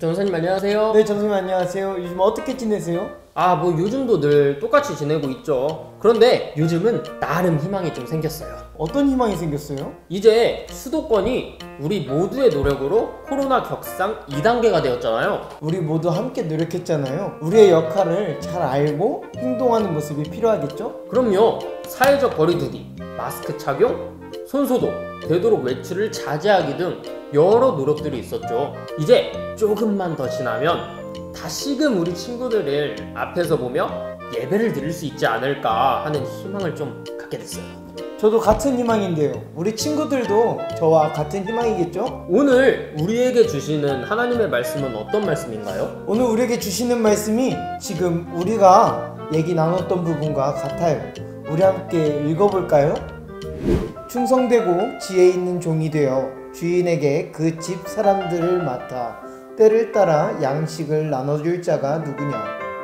전사님 안녕하세요. 네, 전선생님 안녕하세요. 요즘 어떻게 지내세요? 뭐 요즘도 늘 똑같이 지내고 있죠. 그런데 요즘은 나름 희망이 좀 생겼어요. 어떤 희망이 생겼어요? 이제 수도권이 우리 모두의 노력으로 코로나 격상 2단계가 되었잖아요. 우리 모두 함께 노력했잖아요. 우리의 역할을 잘 알고 행동하는 모습이 필요하겠죠? 그럼요. 사회적 거리두기, 마스크 착용, 손소독, 되도록 외출을 자제하기 등 여러 노력들이 있었죠. 이제 조금만 더 지나면 다시금 우리 친구들을 앞에서 보며 예배를 드릴 수 있지 않을까 하는 희망을 좀 갖게 됐어요. 저도 같은 희망인데요. 우리 친구들도 저와 같은 희망이겠죠? 오늘 우리에게 주시는 하나님의 말씀은 어떤 말씀인가요? 오늘 우리에게 주시는 말씀이 지금 우리가 얘기 나눴던 부분과 같아요. 우리 함께 읽어볼까요? 충성되고 지혜 있는 종이 되어 주인에게 그 집 사람들을 맡아 때를 따라 양식을 나눠줄 자가 누구냐?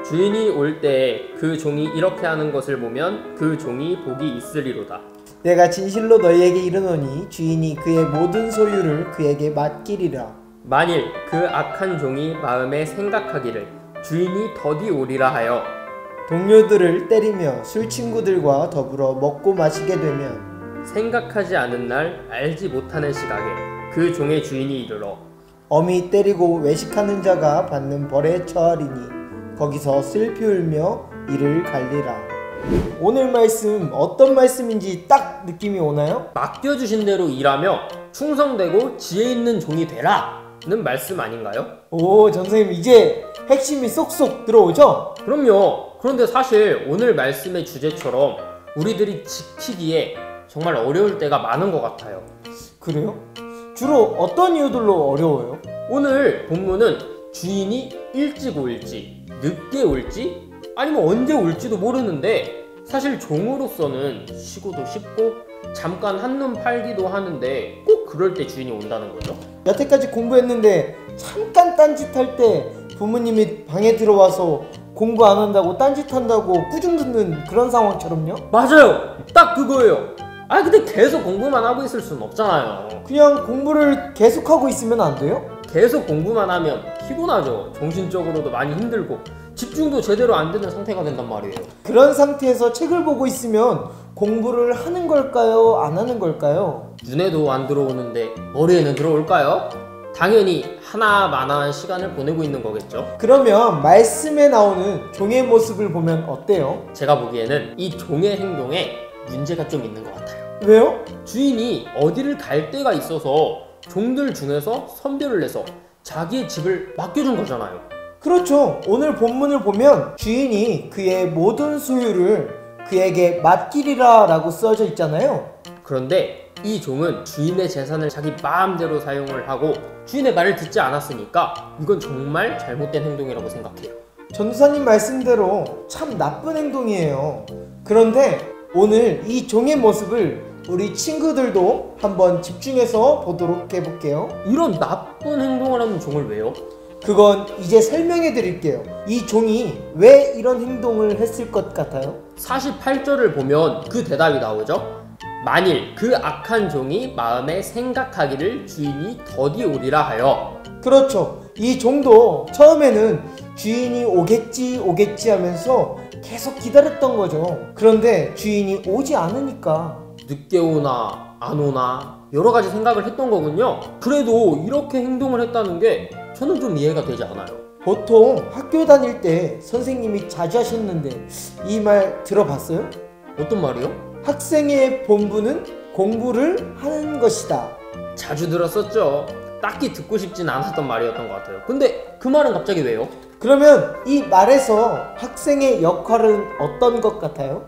주인이 올 때 그 종이 이렇게 하는 것을 보면 그 종이 복이 있으리로다. 내가 진실로 너희에게 이르노니 주인이 그의 모든 소유를 그에게 맡기리라. 만일 그 악한 종이 마음에 생각하기를 주인이 더디 오리라 하여 동료들을 때리며 술 친구들과 더불어 먹고 마시게 되면 생각하지 않은 날 알지 못하는 시각에 그 종의 주인이 이르러 엄히 때리고 외식하는 자가 받는 벌에 처하리니 거기서 슬피 울며 이를 갈리라. 오늘 말씀 어떤 말씀인지 딱 느낌이 오나요? 맡겨주신 대로 일하며 충성되고 지혜 있는 종이 되라 는 말씀 아닌가요? 오, 전선생님 이제 핵심이 쏙쏙 들어오죠? 그럼요. 그런데 사실 오늘 말씀의 주제처럼 우리들이 지키기에 정말 어려울 때가 많은 것 같아요. 그래요? 주로 어떤 이유들로 어려워요? 오늘 본문은 주인이 일찍 올지 늦게 올지 아니면 언제 올지도 모르는데 사실 종으로서는 쉬고도 싶고 잠깐 한눈 팔기도 하는데 꼭 그럴 때 주인이 온다는 거죠. 여태까지 공부했는데 잠깐 딴짓할 때 부모님이 방에 들어와서 공부 안 한다고 딴짓한다고 꾸중 듣는 그런 상황처럼요? 맞아요. 딱 그거예요. 근데 계속 공부만 하고 있을 수는 없잖아요. 그냥 공부를 계속하고 있으면 안 돼요? 계속 공부만 하면 피곤하죠. 정신적으로도 많이 힘들고 집중도 제대로 안 되는 상태가 된단 말이에요. 그런 상태에서 책을 보고 있으면 공부를 하는 걸까요? 안 하는 걸까요? 눈에도 안 들어오는데 머리에는 들어올까요? 당연히 하나마나한 시간을 보내고 있는 거겠죠. 그러면 말씀에 나오는 종의 모습을 보면 어때요? 제가 보기에는 이 종의 행동에 문제가 좀 있는 것 같아요. 왜요? 주인이 어디를 갈 때가 있어서 종들 중에서 선별을 해서 자기의 집을 맡겨준 거잖아요. 그렇죠. 오늘 본문을 보면 주인이 그의 모든 소유를 그에게 맡기리라 라고 써져 있잖아요. 그런데 이 종은 주인의 재산을 자기 마음대로 사용을 하고 주인의 말을 듣지 않았으니까 이건 정말 잘못된 행동이라고 생각해요. 전도사님 말씀대로 참 나쁜 행동이에요. 그런데 오늘 이 종의 모습을 우리 친구들도 한번 집중해서 보도록 해볼게요. 이런 나쁜 행동을 하는 종을 왜요? 그건 이제 설명해 드릴게요. 이 종이 왜 이런 행동을 했을 것 같아요? 48절을 보면 그 대답이 나오죠. 만일 그 악한 종이 마음에 생각하기를 주인이 더디 오리라 하여. 그렇죠. 이 종도 처음에는 주인이 오겠지 하면서 계속 기다렸던 거죠. 그런데 주인이 오지 않으니까 늦게 오나 안 오나 여러 가지 생각을 했던 거군요. 그래도 이렇게 행동을 했다는 게 저는 좀 이해가 되지 않아요. 보통 학교 다닐 때 선생님이 자주 하셨는데 이 말 들어봤어요? 어떤 말이요? 학생의 본분은 공부를 하는 것이다. 자주 들었었죠. 딱히 듣고 싶진 않았던 말이었던 것 같아요. 근데 그 말은 갑자기 왜요? 그러면 이 말에서 학생의 역할은 어떤 것 같아요?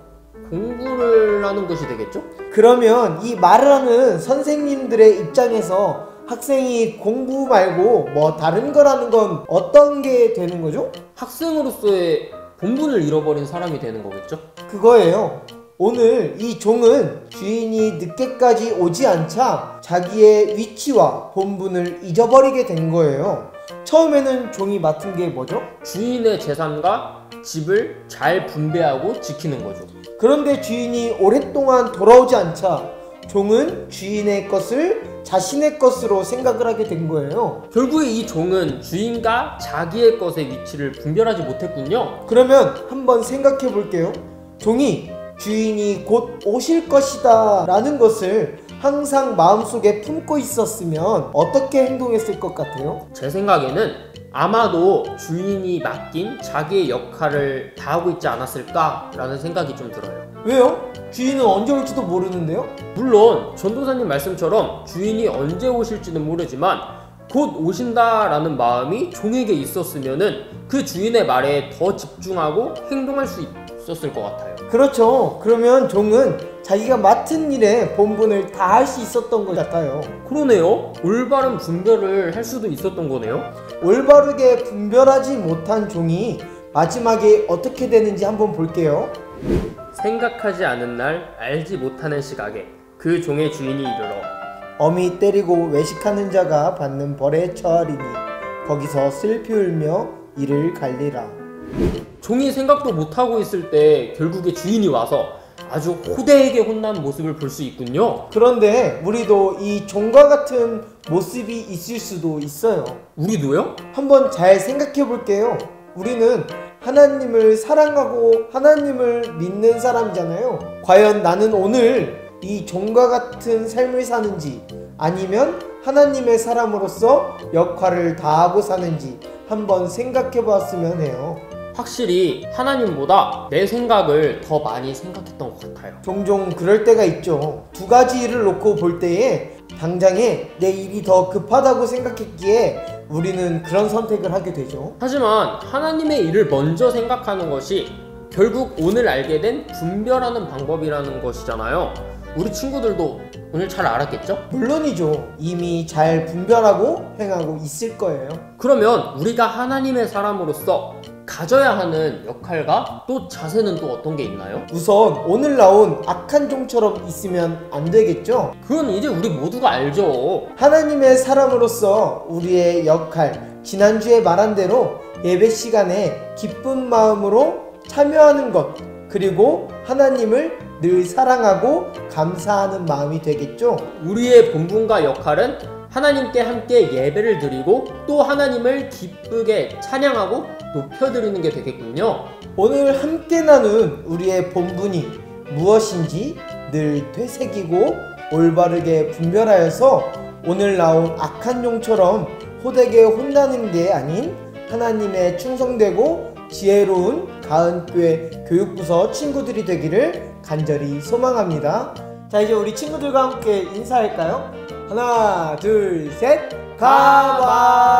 공부를 하는 것이 되겠죠? 그러면 이 말을 하는 선생님들의 입장에서 학생이 공부 말고 뭐 다른 거라는 건 어떤 게 되는 거죠? 학생으로서의 본분을 잃어버린 사람이 되는 거겠죠? 그거예요. 오늘 이 종은 주인이 늦게까지 오지 않자 자기의 위치와 본분을 잊어버리게 된 거예요. 처음에는 종이 맡은 게 뭐죠? 주인의 재산과 집을 잘 분배하고 지키는 거죠. 그런데 주인이 오랫동안 돌아오지 않자 종은 주인의 것을 자신의 것으로 생각을 하게 된 거예요. 결국에 이 종은 주인과 자기의 것의 위치를 분별하지 못했군요. 그러면 한번 생각해 볼게요. 종이 주인이 곧 오실 것이다 라는 것을 항상 마음속에 품고 있었으면 어떻게 행동했을 것 같아요? 제 생각에는 아마도 주인이 맡긴 자기의 역할을 다하고 있지 않았을까라는 생각이 좀 들어요. 왜요? 주인은 언제 올지도 모르는데요? 물론 전도사님 말씀처럼 주인이 언제 오실지는 모르지만 곧 오신다라는 마음이 종에게 있었으면은 그 주인의 말에 더 집중하고 행동할 수 있었을 것 같아요. 그렇죠. 그러면 종은 자기가 맡은 일에 본분을 다할 수 있었던 것 같아요. 그러네요. 올바른 분별을 할 수도 있었던 거네요. 올바르게 분별하지 못한 종이 마지막에 어떻게 되는지 한번 볼게요. 생각하지 않은 날 알지 못하는 시각에 그 종의 주인이 이르러 어미 때리고 외식하는 자가 받는 벌에 처하리니 거기서 슬피 울며 이를 갈리라. 종이 생각도 못하고 있을 때 결국에 주인이 와서 아주 호되게 혼난 모습을 볼 수 있군요. 그런데 우리도 이 종과 같은 모습이 있을 수도 있어요. 우리도요? 한번 잘 생각해 볼게요. 우리는 하나님을 사랑하고 하나님을 믿는 사람이잖아요. 과연 나는 오늘 이 종과 같은 삶을 사는지 아니면 하나님의 사람으로서 역할을 다하고 사는지 한번 생각해 보았으면 해요. 확실히 하나님보다 내 생각을 더 많이 생각했던 것 같아요. 종종 그럴 때가 있죠. 두 가지 일을 놓고 볼 때에 당장에 내 일이 더 급하다고 생각했기에 우리는 그런 선택을 하게 되죠. 하지만 하나님의 일을 먼저 생각하는 것이 결국 오늘 알게 된 분별하는 방법이라는 것이잖아요. 우리 친구들도 오늘 잘 알았겠죠? 물론이죠. 이미 잘 분별하고 행하고 있을 거예요. 그러면 우리가 하나님의 사람으로서 가져야 하는 역할과 또 자세는 또 어떤 게 있나요? 우선 오늘 나온 악한 종처럼 있으면 안 되겠죠? 그건 이제 우리 모두가 알죠. 하나님의 사람으로서 우리의 역할, 지난주에 말한 대로 예배 시간에 기쁜 마음으로 참여하는 것, 그리고 하나님을 늘 사랑하고 감사하는 마음이 되겠죠? 우리의 본분과 역할은 하나님께 함께 예배를 드리고 또 하나님을 기쁘게 찬양하고 높여드리는 게 되겠군요. 오늘 함께 나눈 우리의 본분이 무엇인지 늘 되새기고 올바르게 분별하여서 오늘 나온 악한 종처럼 호되게 혼나는 게 아닌 하나님의 충성되고 지혜로운 가은교회 교육부서 친구들이 되기를 간절히 소망합니다. 자, 이제 우리 친구들과 함께 인사할까요? 하나, 둘, 셋, 가바!